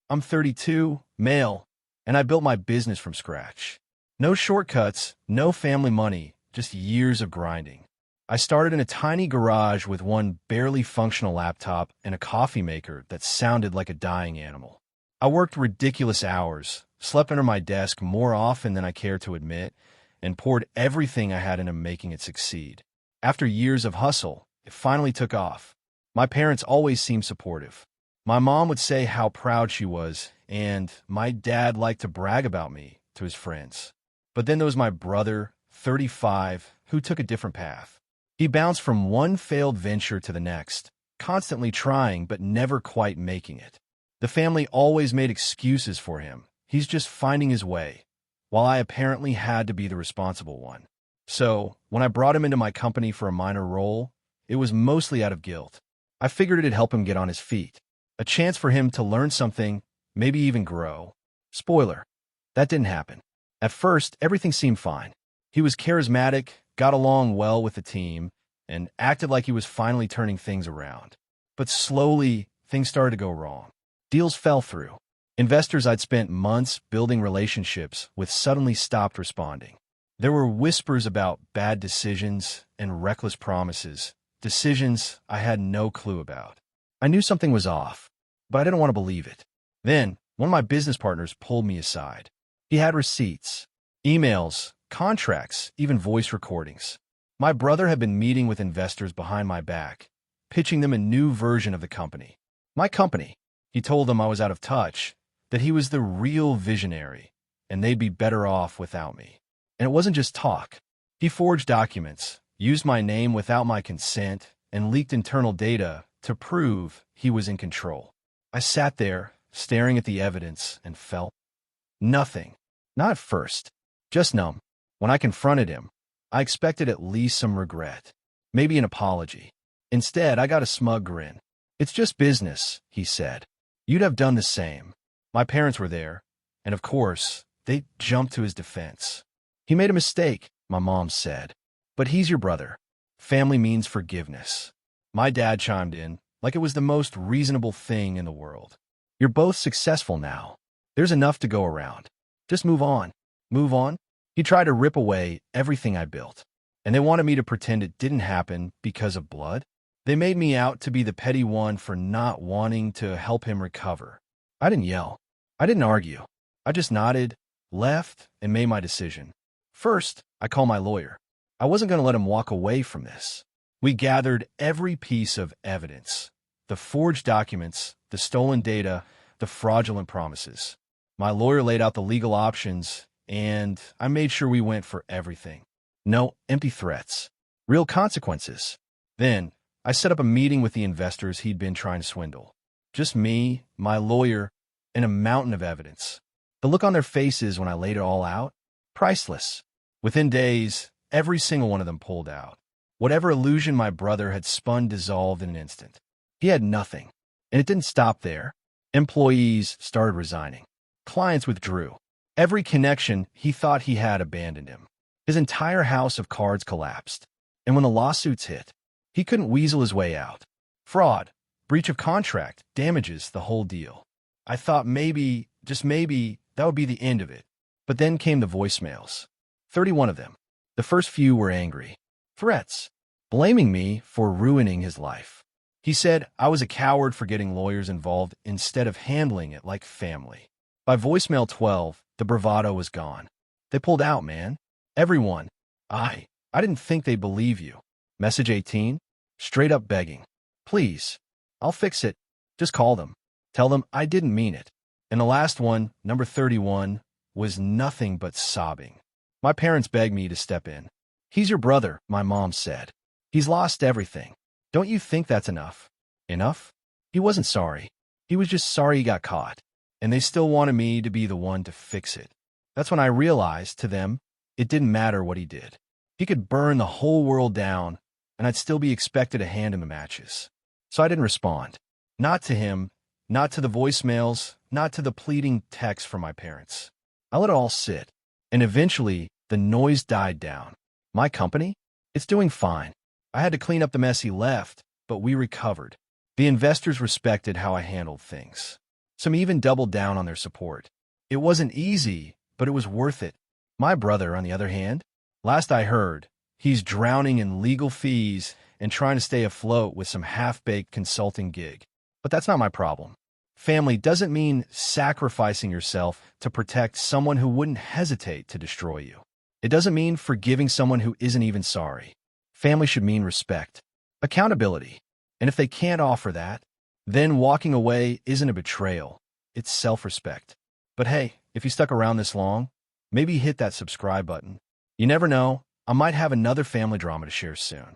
I'm 32, male, and I built my business from scratch. No shortcuts, no family money, just years of grinding. I started in a tiny garage with one barely functional laptop and a coffee maker that sounded like a dying animal. I worked ridiculous hours, slept under my desk more often than I care to admit, and poured everything I had into making it succeed. After years of hustle, it finally took off. My parents always seemed supportive. My mom would say how proud she was, and my dad liked to brag about me to his friends. But then there was my brother, 35, who took a different path. He bounced from one failed venture to the next, constantly trying but never quite making it. The family always made excuses for him. He's just finding his way, while I apparently had to be the responsible one. So, when I brought him into my company for a minor role, it was mostly out of guilt. I figured it'd help him get on his feet. A chance for him to learn something, maybe even grow. Spoiler, that didn't happen. At first, everything seemed fine. He was charismatic, got along well with the team, and acted like he was finally turning things around. But slowly, things started to go wrong. Deals fell through. Investors I'd spent months building relationships with suddenly stopped responding. There were whispers about bad decisions and reckless promises, decisions I had no clue about. I knew something was off, but I didn't want to believe it. Then, one of my business partners pulled me aside. He had receipts, emails, contracts, even voice recordings. My brother had been meeting with investors behind my back, pitching them a new version of the company. My company. He told them I was out of touch, that he was the real visionary, and they'd be better off without me. And it wasn't just talk. He forged documents, used my name without my consent, and leaked internal data to prove he was in control. I sat there, staring at the evidence, and felt nothing. Not at first, just numb. When I confronted him, I expected at least some regret, maybe an apology. Instead, I got a smug grin. "It's just business," he said. "You'd have done the same." My parents were there, and of course, they jumped to his defense. "He made a mistake," my mom said. "But he's your brother. Family means forgiveness." My dad chimed in, like it was the most reasonable thing in the world. "You're both successful now. There's enough to go around. Just move on." Move on? He tried to rip away everything I built. And they wanted me to pretend it didn't happen because of blood? They made me out to be the petty one for not wanting to help him recover. I didn't yell. I didn't argue. I just nodded, left, and made my decision. First, I called my lawyer. I wasn't going to let him walk away from this. We gathered every piece of evidence. The forged documents, the stolen data, the fraudulent promises. My lawyer laid out the legal options, and I made sure we went for everything. No empty threats. Real consequences. Then, I set up a meeting with the investors he'd been trying to swindle. Just me, my lawyer, and a mountain of evidence. The look on their faces when I laid it all out? Priceless. Within days, every single one of them pulled out. Whatever illusion my brother had spun dissolved in an instant. He had nothing. And it didn't stop there. Employees started resigning. Clients withdrew. Every connection he thought he had abandoned him. His entire house of cards collapsed. And when the lawsuits hit, he couldn't weasel his way out. Fraud, breach of contract, damages, the whole deal. I thought maybe, just maybe, that would be the end of it. But then came the voicemails. 31 of them. The first few were angry. Threats. Blaming me for ruining his life. He said I was a coward for getting lawyers involved instead of handling it like family. By voicemail 12, the bravado was gone. They pulled out, man. Everyone. I didn't think they'd believe you. Message 18? Straight up begging. Please. I'll fix it. Just call them. Tell them I didn't mean it. And the last one, number 31, was nothing but sobbing. My parents begged me to step in. "He's your brother," my mom said. "He's lost everything. Don't you think that's enough?" Enough? He wasn't sorry. He was just sorry he got caught. And they still wanted me to be the one to fix it. That's when I realized, to them, it didn't matter what he did. He could burn the whole world down, and I'd still be expected to hand him the matches. So I didn't respond. Not to him, not to the voicemails, not to the pleading texts from my parents. I let it all sit, and eventually the noise died down. My company? It's doing fine. I had to clean up the mess he left, but we recovered. The investors respected how I handled things. Some even doubled down on their support. It wasn't easy, but it was worth it. My brother, on the other hand, last I heard, he's drowning in legal fees and trying to stay afloat with some half-baked consulting gig. But that's not my problem. Family doesn't mean sacrificing yourself to protect someone who wouldn't hesitate to destroy you. It doesn't mean forgiving someone who isn't even sorry. Family should mean respect, accountability. And if they can't offer that, then walking away isn't a betrayal. It's self-respect. But hey, if you stuck around this long, maybe hit that subscribe button. You never know, I might have another family drama to share soon.